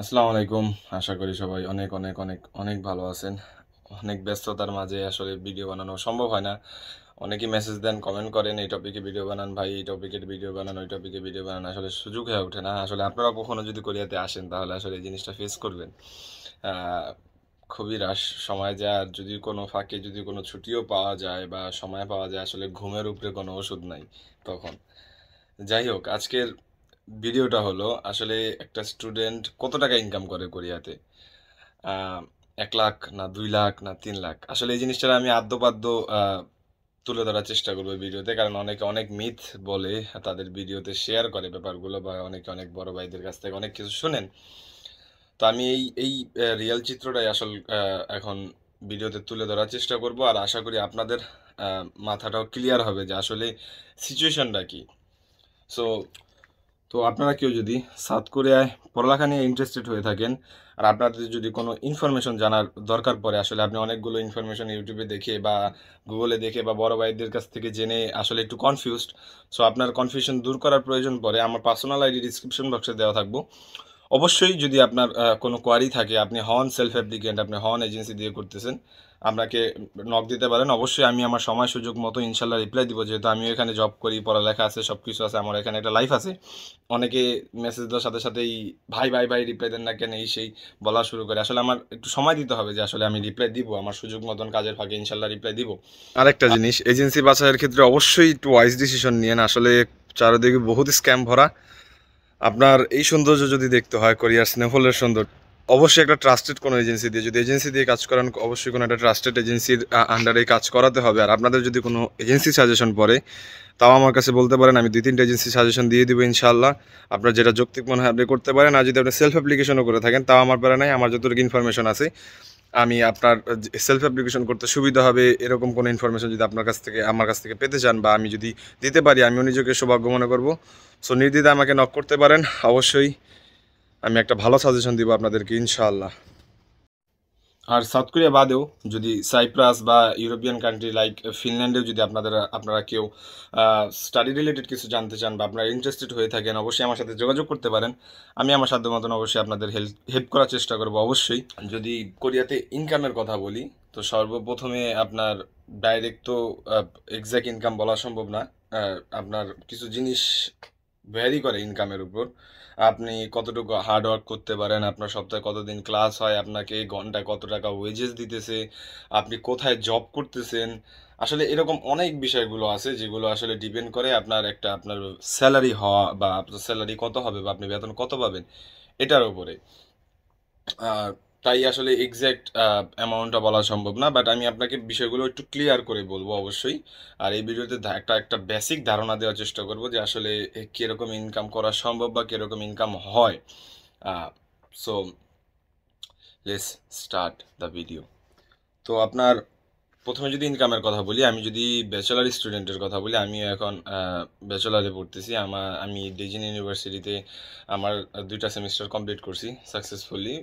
আসসালামু আলাইকুম। আশা করি সবাই অনেক অনেক অনেক অনেক ভালো আছেন। অনেক ব্যস্ততার মাঝে আসলে ভিডিও বানানো সম্ভব হয় না। অনেকেই মেসেজ দেন, কমেন্ট করেন, এই টপিকে ভিডিও বানান ভাই, এই টপিকের ভিডিও বানান, ওই টপিকে ভিডিও বানান। আসলে সুযোগ হয়ে ওঠে না। আসলে আপনারা কখনো যদি কোরিয়াতে আসেন তাহলে আসলে এই জিনিসটা ফেস করবেন। আহ, খুবই রাশ সময় যায়, আর যদি কোনো ফাঁকে যদি কোনো ছুটিও পাওয়া যায় বা সময় পাওয়া যায়, আসলে ঘুমের উপরে কোনো ওষুধ নাই তখন। যাই হোক, আজকের ভিডিওটা হলো আসলে একটা স্টুডেন্ট কত টাকা ইনকাম করে কোরিয়াতে। আহ, 1 লাখ না 2 লাখ না 3 লাখ, আসলে এই জিনিসটা আমি আদ্যপাদ্য আহ, তুলে ধরার চেষ্টা করবো ভিডিওতে, কারণ অনেকে অনেক মিথ বলে তাদের ভিডিওতে শেয়ার করে ব্যাপারগুলো, বা অনেকে অনেক বড় ভাইদের কাছ থেকে অনেক কিছু শোনেন। তো আমি এই রিয়েল চিত্রটাই এখন ভিডিওতে তুলে ধরার চেষ্টা করব, আর আশা করি আপনাদের মাথাটাও ক্লিয়ার হবে যে আসলে সিচুয়েশনটা কি। সো তো আপনারা কেউ যদি সাউথ কোরিয়ায় পড়ালেখা নিয়ে ইন্টারেস্টেড হয়ে থাকেন, আর আপনাদের যদি কোনো ইনফরমেশন জানার দরকার পড়ে, আসলে আপনি অনেকগুলো ইনফরমেশন ইউটিউবে দেখে বা গুগলে দেখে বা বড় ভাইদের কাছ থেকে জেনে আসলে একটু কনফিউজড। সো আপনার কনফিউশন দূর করার প্রয়োজন পড়ে, আমার পার্সোনাল আইডি ডিসক্রিপশন বক্সে দেওয়া থাকবো। অবশ্যই যদি আপনার কোনো কোয়ারি থাকে, আপনি হন সেলফ অ্যাপ্লিকেন্ট, আপনি হন এজেন্সি দিয়ে করতেছেন, আপনাকে নক দিতে পারেন। অবশ্যই আমি আমার সময় সুযোগ মতো ইনশাল্লাহ রিপ্লাই দিব, যেহেতু আমিও এখানে জব করি, পড়ালেখা আছে, সব কিছু আছে, আমার এখানে একটা লাইফ আছে। অনেকে মেসেজ দেওয়ার সাথে সাথেই ভাই ভাই ভাই রিপ্লাই দেন না কেন, এই সেই বলা শুরু করে। আসলে আমার একটু সময় দিতে হবে, যে আসলে আমি রিপ্লাই দিব, আমার সুযোগ মতন কাজের ফাঁকে ইনশাল্লাহ রিপ্লাই দিব। আরেকটা জিনিস, এজেন্সি বাছাইয়ের ক্ষেত্রে অবশ্যই একটু ওয়াইজ ডিসিশন নিয়েন। আসলে চারিদিকে বহুত স্ক্যাম ভরা। আপনার এই সৌন্দর্য যদি দেখতে হয়, কোরিয়ার স্নেহফলের সৌন্দর্য, অবশ্যই একটা ট্রাস্টেড কোনো এজেন্সি দিয়ে, যদি এজেন্সি দিয়ে কাজ করান, অবশ্যই কোনো একটা ট্রাস্টেড এজেন্সির আন্ডারে কাজ করাতে হবে। আর আপনাদের যদি কোনো এজেন্সি সাজেশন পড়ে, তাও আমার কাছে বলতে পারেন, আমি 2-3টা এজেন্সি সাজেশন দিয়ে দিব ইনশাআল্লাহ। আপনার যেটা যৌক্তিক মনে হয় আপনি করতে পারেন। আর যদি আপনি সেলফ অ্যাপ্লিকেশনও করে থাকেন, তাও আমার প্যারা নাই। আমার যতটুকু ইনফরমেশন আছে, আমি আপনার সেলফ অ্যাপ্লিকেশন করতে সুবিধা হবে এরকম কোনো ইনফরমেশন যদি আপনার কাছ থেকে আমার কাছ থেকে পেতে চান, বা আমি যদি দিতে পারি, আমিও নিজেকে সৌভাগ্য মনে করব। সো নির্দ্বিধায় আমাকে নক করতে পারেন। অবশ্যই আমি একটা ভালো সাজেশন দিব আপনাদেরকে ইনশাআল্লাহ। আর সাউথ কোরিয়া বাদেও যদি সাইপ্রাস বা ইউরোপিয়ান কান্ট্রি লাইক ফিনল্যান্ডেও যদি আপনারা কেউ স্টাডি রিলেটেড কিছু জানতে চান বা আপনারা ইন্টারেস্টেড হয়ে থাকেন, অবশ্যই আমার সাথে যোগাযোগ করতে পারেন। আমি আমার সাধ্য মতন অবশ্যই আপনাদের হেল্প করার চেষ্টা করব অবশ্যই। যদি কোরিয়াতে ইনকামের কথা বলি, তো সর্বপ্রথমে আপনার ডাইরেক্ট তো এক্সাক্ট ইনকাম বলা সম্ভব না। আপনার কিছু জিনিস ভ্যারি করে ইনকামের উপর। আপনি কতটুকু হার্ড ওয়ার্ক করতে পারেন, আপনার সপ্তাহে কতদিন ক্লাস হয়, আপনাকে ঘন্টায় কত টাকা ওয়েজেস দিতেছে, আপনি কোথায় জব করতেছেন। আসলে এরকম অনেক বিষয়গুলো আছে যেগুলো আসলে ডিপেন্ড করে আপনার স্যালারি হওয়া, বা আপনার স্যালারি কত হবে, বা আপনি বেতন কত পাবেন এটার উপরে। আহ, তাই আসলে এক্স্যাক্ট অ্যামাউন্টটা বলা সম্ভব না, বাট আমি আপনাকে বিষয়গুলো একটু ক্লিয়ার করে বলবো অবশ্যই। আর এই ভিডিওতে একটা একটা বেসিক ধারণা দেওয়ার চেষ্টা করব যে আসলে কিরকম ইনকাম করা সম্ভব বা কিরকম ইনকাম হয়। So let's start the video. তো আপনার প্রথমে যদি ইনকামের কথা বলি, আমি যদি ব্যাচেলার স্টুডেন্টের কথা বলি, আমি এখন ব্যাচেলারে পড়তেছি। আমি ডিজিন ইউনিভার্সিটিতে আমার 2টা সেমিস্টার কমপ্লিট করছি সাকসেসফুলি।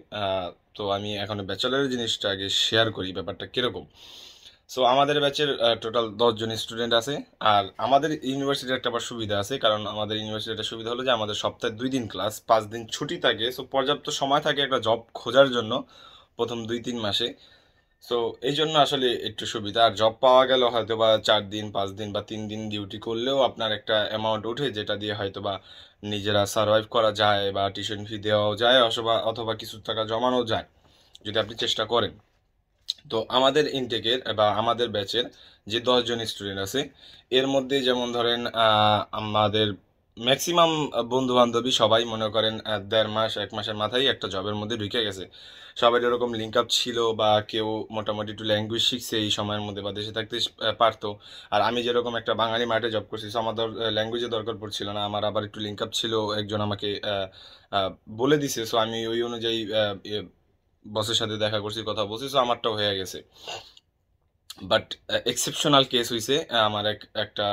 তো আমি এখন ব্যাচেলারের জিনিসটা আগে শেয়ার করি, ব্যাপারটা কীরকম। সো আমাদের ব্যাচের টোটাল 10 জন স্টুডেন্ট আছে। আর আমাদের ইউনিভার্সিটির একটা আবার সুবিধা আছে, কারণ আমাদের ইউনিভার্সিটির একটা সুবিধা হলো যে আমাদের সপ্তাহে 2 দিন ক্লাস, 5 দিন ছুটি থাকে। সো পর্যাপ্ত সময় থাকে একটা জব খোঁজার জন্য প্রথম 2-3 মাসে। সো এই জন্য আসলে একটু সুবিধা। আর জব পাওয়া গেল হয়তো বা 4 দিন 5 দিন বা 3 দিন ডিউটি করলেও আপনার একটা অ্যামাউন্ট ওঠে, যেটা দিয়ে হয়তো বা নিজেরা সার্ভাইভ করা যায়, বা টিউশন ফি দেওয়াও যায়, অথবা অথবা কিছু টাকা জমানো যায় যদি আপনি চেষ্টা করেন। তো আমাদের ইনটেকের বা আমাদের ব্যাচের যে 10 জন স্টুডেন্ট আছে, এর মধ্যে যেমন ধরেন আমাদের ম্যাক্সিমাম বন্ধু বান্ধবী সবাই মনে করেন 1.5 মাস 1 মাসের মাথায় একটা জবের মধ্যে ঢুকে গেছে। সবাই এরকম লিঙ্ক আপ ছিল, বা কেউ মোটামুটি একটু ল্যাঙ্গুয়েজ শিখছে এই সময়ের মধ্যে, বা দেশে থাকতে পারতো। আর আমি যেরকম একটা বাঙালি মাঠে জব করছি, so আমার ল্যাঙ্গুয়েজের দরকার পড়ছিল না, আমার আবার একটু লিঙ্ক আপ ছিল, একজন আমাকে আহ, বলে দিছে। সো আমি ওই অনুযায়ী বসের সাথে দেখা করছি, কথা বলছি, তো আমারটাও হয়ে গেছে। বাট এক্সেপশনাল কেস হয়েছে আমার একটা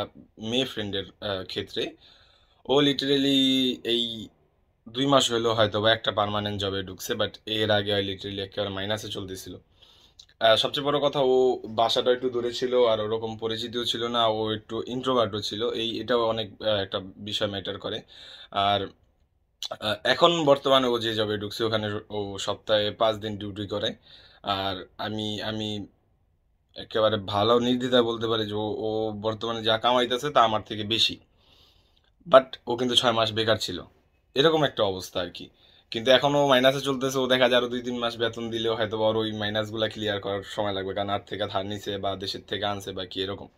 মেয়ে ফ্রেন্ডের ক্ষেত্রে। ও লিটারেলি এই 2 মাস হলো হয়তো বা একটা পার্মানেন্ট জবে ঢুকছে, বাট এর আগে লিটারেলি একেবারে মাইনাসে চলতেছিল। সবচেয়ে বড় কথা, ও বাসাটা একটু দূরে ছিল, আর ওরকম পরিচিতিও ছিল না, ও একটু ইন্ট্রোভার্টও ছিল, এটাও অনেক একটা বিষয় ম্যাটার করে। আর এখন বর্তমানে ও যে জবে ঢুকছে ওখানে ও সপ্তাহে 5 দিন ডিউটি করে। আর আমি আমি একেবারে ভালো নির্দ্বিধায় বলতে পারি যে ও বর্তমানে যা কামাইতেছে তা আমার থেকে বেশি। বাট ও কিন্তু 6 মাস বেকার ছিল, এরকম একটা অবস্থা আর কি। কিন্তু এখনো মাইনাসে চলতেছে, ও দেখা যায় আরো 2-3 মাস বেতন দিলেও হয়তো বা ওর ওই মাইনাসগুলা ক্লিয়ার করার সময় লাগবে, কারণ আর থেকে ধার নিছে বা দেশের থেকে আনছে বা কি এরকম।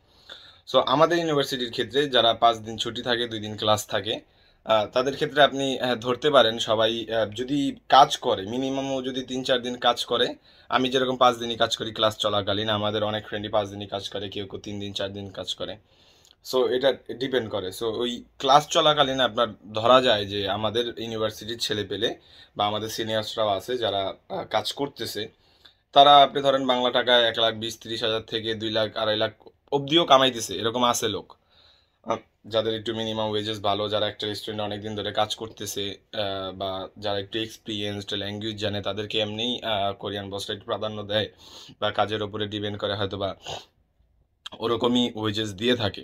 সো আমাদের ইউনিভার্সিটির ক্ষেত্রে যারা 5 দিন ছুটি থাকে, 2 দিন ক্লাস থাকে, তাদের ক্ষেত্রে আপনি ধরতে পারেন সবাই যদি কাজ করে মিনিমামও যদি 3-4 দিন কাজ করে। আমি যেরকম 5 দিনই কাজ করি ক্লাস চলাকালীন, আমাদের অনেক ফ্রেন্ডই 5 দিনই কাজ করে, কেউ কেউ 3 দিন 4 দিন কাজ করে। সো এটা ডিপেন্ড করে। সো ওই ক্লাস চলাকালীন আপনার ধরা যায় যে আমাদের ইউনিভার্সিটির ছেলে পেলে বা আমাদের সিনিয়র্সরাও আছে যারা কাজ করতেছে, তারা আপনি ধরেন বাংলা টাকায় 1,20,30,000 থেকে 2 লাখ 2.5 লাখ অবধিও কামাইতেছে, এরকম আছে লোক। আহ, যাদের একটু মিনিমাম ওয়েজেস ভালো, যারা একটা রেস্টুরেন্টে অনেকদিন ধরে কাজ করতেছে, বা যারা একটু এক্সপিরিয়েন্সড ল্যাঙ্গুয়েজ জানে, তাদেরকে এমনিই কোরিয়ান বসরা একটু প্রাধান্য দেয় বা কাজের ওপরে ডিপেন্ড করে হয়তো বা ওরকমই ওয়েজেস দিয়ে থাকে।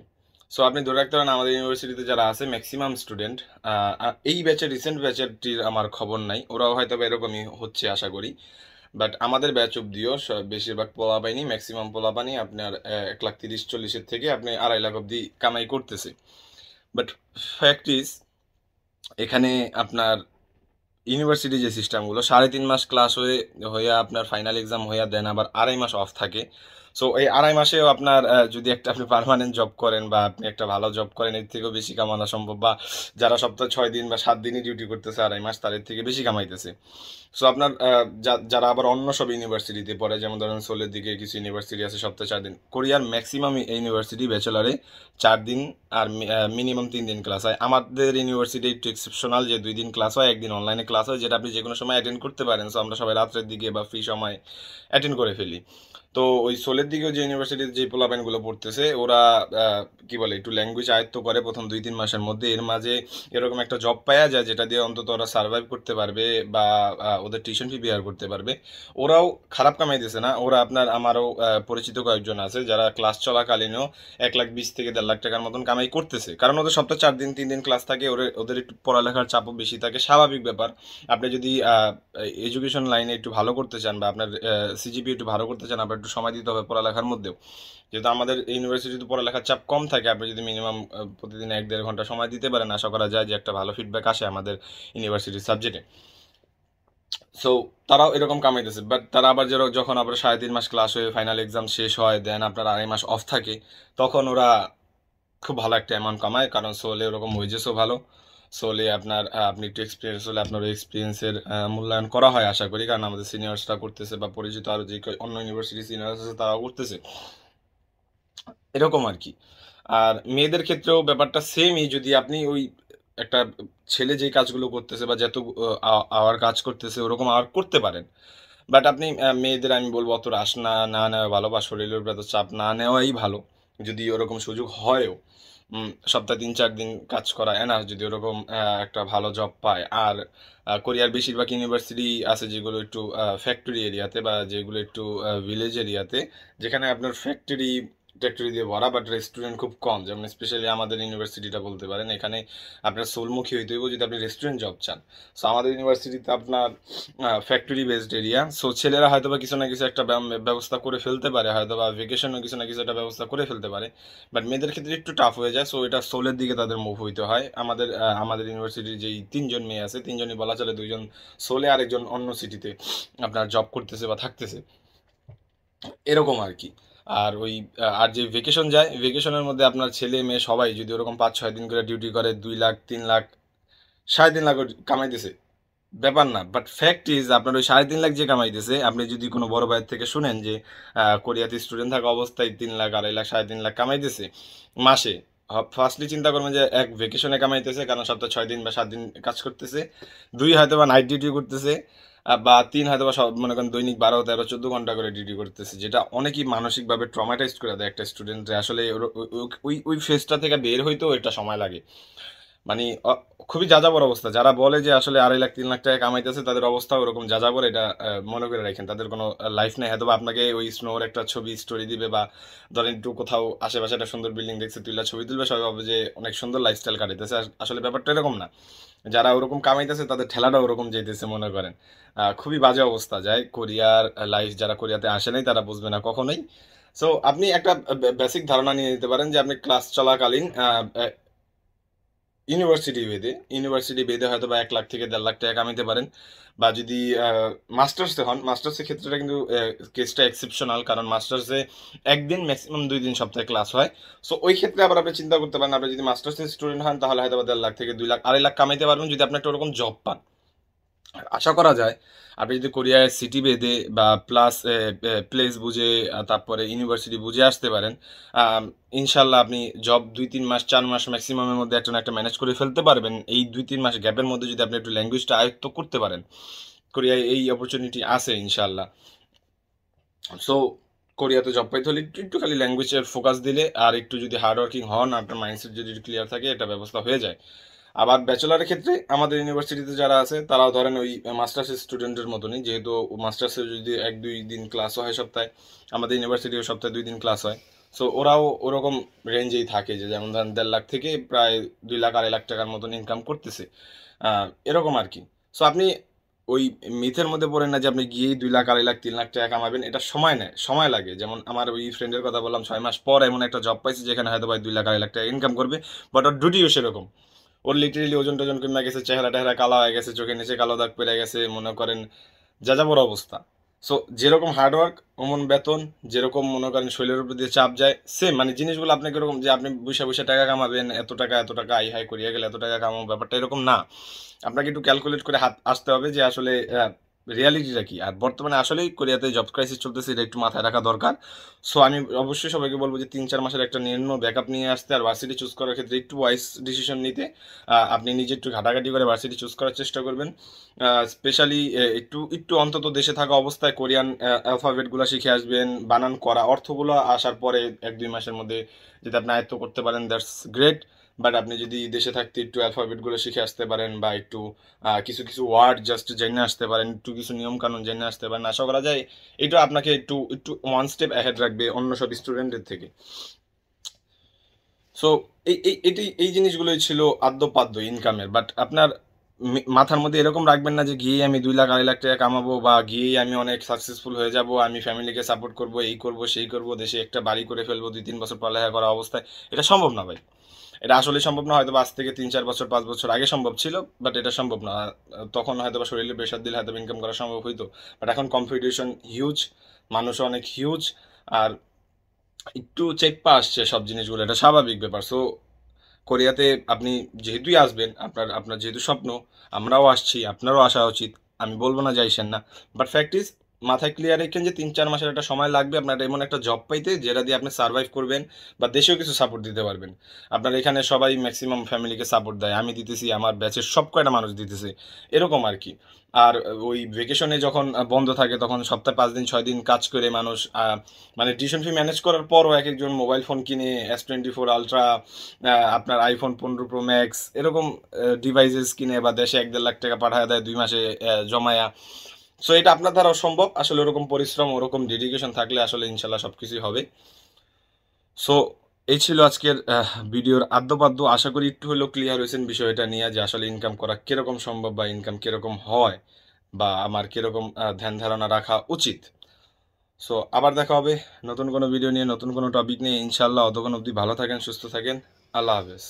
সো আপনি ধরে রাখতে পারেন আমাদের ইউনিভার্সিটিতে যারা আছে ম্যাক্সিমাম স্টুডেন্ট, এই ব্যাচের রিসেন্ট ব্যাচেরটির আমার খবর নাই, ওরাও হয়তো বা এরকমই হচ্ছে আশা করি। বাট আমাদের ব্যাচ অব্দিও বেশিরভাগ পোলাপাইনি, ম্যাক্সিমাম পোলাপানি আপনার 1,30,40,000 থেকে আপনি 2.5 লাখ অব্দি কামাই করতেছে। বাট ফ্যাক্ট ইজ এখানে আপনার ইউনিভার্সিটি যে সিস্টেমগুলো 3.5 মাস ক্লাস হয়ে হইয়া আপনার ফাইনাল এক্সাম হইয়া দেন, আবার 2.5 মাস অফ থাকে। সো এই 2.5 মাসেও আপনার যদি একটা আপনি পার্মানেন্ট জব করেন বা আপনি একটা ভালো জব করেন, এর থেকেও বেশি কামানো সম্ভব। বা যারা সপ্তাহে 6 দিন বা 7 দিনই ডিউটি করতেছে 2.5 মাস, তাদের থেকে বেশি কামাইতেছে। সো আপনার যারা আবার অন্য সব ইউনিভার্সিটিতে পড়ে, যেমন ধরেন সোলের দিকে কিছু ইউনিভার্সিটি আছে সপ্তাহে 4 দিন, কোরিয়ার ম্যাক্সিমাম ইউনিভার্সিটি ব্যাচেলারে 4 দিন আর মিনিমাম 3 দিন ক্লাস হয়। আমাদের ইউনিভার্সিটি একটু এক্সেপশনাল যে 2 দিন ক্লাস হয়, একদিন অনলাইনে ক্লাস হয়, যেটা আপনি যে কোনো সময় অ্যাটেন্ড করতে পারেন। সো আমরা সবাই রাত্রের দিকে বা ফ্রি সময় অ্যাটেন্ড করে ফেলি। তো ওই সোলের দিকেও যে ইউনিভার্সিটির যে পোলাপেনগুলো পড়তেছে, ওরা কি বলে একটু ল্যাঙ্গুয়েজ আয়ত্ত করে প্রথম 2-3 মাসের মধ্যে, এর মাঝে এরকম একটা জব পাওয়া যায় যেটা দিয়ে অন্তত ওরা সার্ভাইভ করতে পারবে বা ওদের টিউশন ফি বেয়ার করতে পারবে। ওরাও খারাপ কামাইতেছে না, ওরা আপনার আমারও পরিচিত কয়েকজন আছে যারা ক্লাস চলাকালীনও 1,20,000 থেকে 1.5 লাখ টাকার মতন কামাই করতেছে, কারণ ওদের সপ্তাহে 4 দিন 3 দিন ক্লাস থাকে, ওদের একটু পড়ালেখার চাপও বেশি থাকে, স্বাভাবিক ব্যাপার। আপনি যদি এডুকেশন লাইনে একটু ভালো করতে চান বা আপনার সিজিপি একটু ভালো করতে চান, আপনার একটু সময় দিতে হবে পড়ালেখার মধ্যেও। যেহেতু আমাদের ইউনিভার্সিটিতে পড়ালেখার চাপ কম থাকে, আপনি যদি মিনিমাম প্রতিদিন 1-1.5 ঘন্টা সময় দিতে পারেন, আশা করা যায় যে একটা ভালো ফিডব্যাক আসে আমাদের ইউনিভার্সিটির সাবজেক্টে। সো তারাও এরকম কামাইতেছে। বাট তারা আবার যখন আবার 3.5 মাস ক্লাস হয়ে ফাইনাল এক্সাম শেষ হয়, দেন আপনার 2.5 মাস অফ থাকে, তখন ওরা খুব ভালো একটা অ্যামাউন্ট কামায়, কারণ সোলে ওরকম ওয়েজেসও ভালো। সোলে আপনার আপনি একটু এক্সপিরিয়েন্স হলে আপনার এক্সপিরিয়েন্সের মূল্যায়ন করা হয় আশা করি, কারণ আমাদের সিনিয়র্সরা করতেছে বা পরিচিত আরও যে অন্য ইউনিভার্সিটি সিনিয়র্স আছে তারাও করতেছে, এরকম আর কি। আর মেয়েদের ক্ষেত্রেও ব্যাপারটা সেমই, যদি আপনি ওই একটা ছেলে যে কাজগুলো করতেছে বা যত আওয়ার কাজ করতেছে ওরকম আওয়ার করতে পারেন। বাট আপনি মেয়েদের আমি বলবো অত রাশ না না নেওয়া ভালো, বা শরীরের উপর এত চাপ না নেওয়াই ভালো। যদি ওরকম সুযোগ হয়ও, সপ্তাহে 3-4 দিন কাজ করা এনাফ, যদি ওরকম একটা ভালো জব পায়। আর কোরিয়ার বেশিরভাগ ইউনিভার্সিটি আছে যেগুলো একটু ফ্যাক্টরি এরিয়াতে বা যেগুলো একটু ভিলেজ এরিয়াতে, যেখানে আপনার ফ্যাক্টরি ট্যাক্টরি দিয়ে ভরা, বাট রেস্টুরেন্ট খুব কম। যেমন স্পেশালি আমাদের ইউনিভার্সিটিটা বলতে পারেন, এখানে আপনার সোলমুখী হইতে হইব যদি আপনি রেস্টুরেন্ট জব চান। সো আমাদের ইউনিভার্সিটিতে আপনার ফ্যাক্টরি বেসড এরিয়া। সো ছেলেরা হয়তো বা কিছু না কিছু একটা ব্যবস্থা করে ফেলতে পারে, হয়তো বা ভেকেশনও কিছু না কিছু একটা ব্যবস্থা করে ফেলতে পারে। বাট মেয়েদের ক্ষেত্রে একটু টাফ হয়ে যায়, সো এটা সোলের দিকে তাদের মুভ হইতে হয়। আমাদের ইউনিভার্সিটির যেই 3 জন মেয়ে আছে, 3জনই বলা চলে, 2জন সোলে আর একজন অন্য সিটিতে আপনার জব করতেছে বা থাকতেছে, এরকম আর কি। আর ওই আর যে ভেকেশন যায়, ভেকেশনের মধ্যে আপনার ছেলে মেয়ে সবাই যদি ওরকম 5-6 দিন করে ডিউটি করে, 2 লাখ 3 লাখ 3.5 লাখ কামাইতেছে, ব্যাপার না। বাট ফ্যাক্ট ইজ আপনার ওই 3.5 লাখ যে কামাইতেছে, আপনি যদি কোনো বড় ভাইয়ের থেকে শুনেন যে কোরিয়াতে স্টুডেন্ট থাকা অবস্থায় 3 লাখ 2.5 লাখ 3.5 লাখ কামাইতেছে মাসে, ফার্স্টলি চিন্তা করবেন যে এক ভেকেশনে কামাইতেছে, কারণ সপ্তাহে 6 দিন বা 7 দিন কাজ করতেছে, 2 হয়তো বা নাইট ডিউটি করতেছে, বা 3 হয়তো বা সব মনে করেন দৈনিক 12-13-14 ঘন্টা করে ডিউটি করতেছে, যেটা অনেকই মানসিকভাবে ট্রমাটাইজড করে দেয় একটা স্টুডেন্টে। আসলে ওই ফেজটা থেকে বের হইতেও একটা সময় লাগে। মানে খুবই যাযাবর অবস্থা। যারা বলে যে আসলে 2.5 লাখ 3 লাখ টাকা কামাইতেছে তাদের অবস্থা ওরকম যাযাবর, এটা মনে করে রাখেন। তাদের কোনো লাইফ নেই, হয়তো বা আপনাকে ওই স্নোর একটা ছবি স্টোরি দিবে, বা ধরেন একটু কোথাও আশেপাশে একটা সুন্দর বিল্ডিং দেখছে তুইলা ছবি তুলবে, সবাই ভাবে যে অনেক সুন্দর লাইফস্টাইল কাটাইতেছে। আসলে ব্যাপারটা এরকম না। যারা ওরকম কামাইতেছে তাদের ঠেলাটা ওরকম যাইতেছে মনে করেন। খুবই বাজে অবস্থা যায় কোরিয়ার লাইফ। যারা কোরিয়াতে আসে নাই তারা বুঝবে না কখনোই। সো আপনি একটা বেসিক ধারণা নিয়ে নিতে পারেন যে আপনি ক্লাস চলাকালীন ইউনিভার্সিটি বেদে হয়তো বা 1 লাখ থেকে 1.5 লাখ টাকা কামাইতে পারেন। বা যদি মাস্টার্সে হন, মাস্টার্সের ক্ষেত্রে কিন্তু কেসটা এক্সেপশনাল, কারণ মাস্টার্সে একদিন ম্যাক্সিমাম 2 দিন সপ্তাহে ক্লাস হয়। সো ওই ক্ষেত্রে আবার আপনি চিন্তা করতে পারেন, আপনি যদি মাস্টার্সের স্টুডেন্ট হন তাহলে হয়তো বা 1.5 লাখ থেকে 2 লাখ 2.5 লাখ কামাইতে পারবেন যদি আপনি একটা ওরকম জব পান। আশা করা যায় আপনি যদি কোরিয়ায় সিটি বেঁধে বা প্লাস প্লেস বুঝে তারপরে ইউনিভার্সিটি বুঝে আসতে পারেন, আম, ইনশাল্লাহ আপনি জব 2-3 মাস 4 মাস ম্যাক্সিমামের মধ্যে একটা না একটা ম্যানেজ করে ফেলতে পারবেন। এই 2-3 মাস গ্যাপের মধ্যে যদি আপনি একটু ল্যাঙ্গুয়েজটা আয়ত্ত করতে পারেন, কোরিয়ায় এই অপরচুনিটি আছে ইনশাল্লাহ। সো কোরিয়াতে জব পাইতে হলে একটু একটু খালি ল্যাঙ্গুয়েজের ফোকাস দিলে আর একটু যদি হার্ড ওয়ার্কিং হন, আপনার মাইন্ডসেট যদি ক্লিয়ার থাকে, এটা ব্যবস্থা হয়ে যায়। আবার ব্যাচেলারের ক্ষেত্রে আমাদের ইউনিভার্সিটিতে যারা আছে তারাও ধরেন ওই মাস্টার্সের স্টুডেন্টের মতনই, যেহেতু মাস্টার্সে যদি 1-2 দিন ক্লাস হয় সপ্তাহে, আমাদের ইউনিভার্সিটিও সপ্তাহে 2 দিন ক্লাস হয়। সো ওরাও ওরকম রেঞ্জেই থাকে, যে যেমন ধরেন 1.5 লাখ থেকে প্রায় 2 লাখ 2.5 লাখ টাকার মতন ইনকাম করতেছে, এরকম আর কি। সো আপনি ওই মিথের মধ্যে পড়েন না যে আপনি গিয়েই 2 লাখ 2.5 লাখ 3 লাখ টাকা কামাবেন। এটা সময় নেয়, সময় লাগে। যেমন আমার ওই ফ্রেন্ডের কথা বললাম, 6 মাস পর এমন একটা জব পাইছে যেখানে হয়তো ভাই 2 লাখ 2.5 লাখ টাকা ইনকাম করবে। বাট ওর ডিউটিও সেরকম। ওর লিটারেলি ওজন টোজন কমে গেছে, চেহারা টেহারা কালো হয়ে গেছে, চোখের নিচে কালো দাগ পেরে গেছে, মনে করেন যাযাবর অবস্থা। সো যেরকম হার্ডওয়ার্ক অমন বেতন, যেরকম মনে করেন শরীরের উপর দিয়ে চাপ যায় সেম, মানে জিনিসগুলো আপনাকে এরকম যে আপনি বসে বসে টাকা কামাবেন, এত টাকা আই হাই করিয়া গেলে এত টাকা কামাবো, ব্যাপারটা এরকম না। আপনাকে একটু ক্যালকুলেট করে হাত আসতে হবে যে আসলে রিয়ালিটিটা কি। আর বর্তমানে আসলেই কোরিয়াতে জব ক্রাইসিস চলতেছে, এটা একটু মাথায় রাখা দরকার। সো আমি অবশ্যই সবাইকে বলবো যে 3-4 মাসের একটা নিম্ন ব্যাকআপ নিয়ে আসতে, আর ভার্সিটি চুজ করার ক্ষেত্রে একটু ওয়াইজ ডিসিশন নিতে। আপনি নিজে একটু ঘাটাঘাটি করে ভার্সিটি চুজ করার চেষ্টা করবেন। স্পেশালি একটু একটু অন্তত দেশে থাকা অবস্থায় কোরিয়ান অ্যালফাবেটগুলো শিখে আসবেন, বানান করা অর্থগুলো আসার পরে 1-2 মাসের মধ্যে যদি আপনি আয়ত্ত করতে পারেন, দ্যাটস গ্রেট। বাট আপনি যদি দেশে থাকতে একটু অ্যালফাবেটগুলো শিখে আসতে পারেন, বা একটু কিছু কিছু ওয়ার্ড জাস্ট জেনে আসতে পারেন, একটু কিছু নিয়ম কানুন জেনে আসতে পারেন, আশা করা যায় এটা আপনাকে একটু একটু ওয়ান স্টেপ অ্যাহেড রাখবে অন্য সব স্টুডেন্টের থেকে। সো এই জিনিসগুলোই ছিল আদ্যপাদ্য ইনকামের। বাট আপনার মাথার মধ্যে এরকম রাখবেন না যে গিয়েই আমি 2 লাখ 2.5 লাখ টাকা কামাবো, বা গিয়েই আমি অনেক সাকসেসফুল হয়ে যাব, আমি ফ্যামিলিকে সাপোর্ট করব, এই করব সেই করব, দেশে একটা বাড়ি করে ফেলবো 2-3 বছর পড়ালেখা করা অবস্থায়। এটা সম্ভব না ভাই। এটা আসলে সম্ভব না। হয়তো আজ থেকে 3-4 বছর 5 বছর আগে সম্ভব ছিল, বাট এটা সম্ভব না। তখন হয়তো বা শরীরে প্রেশার দিলে হয়তো ইনকাম করা সম্ভব হইতো। বাট এখন কম্পিটিশন হিউজ, মানুষও অনেক হিউজ। আর একটু চেপ্পা আসছে সব জিনিসগুলো, এটা স্বাভাবিক ব্যাপার। সো কোরিয়াতে আপনি যেহেতুই আসবেন, আপনার আপনার যেহেতু স্বপ্ন, আমরাও আসছি, আপনারও আসা উচিত। আমি বলবো না যাইছেন না, বাট ফ্যাক্ট ইজ মাথায় ক্লিয়ার রেখেন যে 3-4 মাসের একটা সময় লাগবে আপনার এমন একটা জব পাইতে যেটা দিয়ে আপনি সার্ভাইভ করবেন, বা দেশেও কিছু সাপোর্ট দিতে পারবেন। আপনার এখানে সবাই ম্যাক্সিমাম ফ্যামিলিকে সাপোর্ট দেয়, আমি দিতেছি, আমার ব্যাচের সব কয়টা মানুষ দিতেছে, এরকম আর কি। আর ওই ভেকেশনে যখন বন্ধ থাকে তখন সপ্তাহে 5 দিন 6 দিন কাজ করে মানুষ মানে টিউশন ফি ম্যানেজ করার পরও এক একজন মোবাইল ফোন কিনে, S24 আলট্রা, আপনার আইফোন 15 প্রো ম্যাক্স, এরকম ডিভাইসেস কিনে বা দেশে 1-1.5 লাখ টাকা পাঠায় দেয় 2 মাসে জমায়া। সো এটা আপনার দ্বারা সম্ভব আসলে, ওরকম পরিশ্রম ওরকম ডেডিকেশন থাকলে আসলে ইনশাল্লাহ সব কিছুই হবে। সো এই ছিল আজকের ভিডিওর আদ্যপাদ্য। আশা করি একটু হলেও ক্লিয়ার হয়েছেন বিষয়টা নিয়ে, যে আসলে ইনকাম করা কিরকম সম্ভব, বা ইনকাম কিরকম হয়, বা আমার কিরকম ধ্যান ধারণা রাখা উচিত। সো আবার দেখা হবে নতুন কোনো ভিডিও নিয়ে, নতুন কোনো টপিক নিয়ে ইনশাল্লাহ। অতক্ষণ অবধি ভালো থাকেন, সুস্থ থাকেন। আল্লাহ হাফেজ।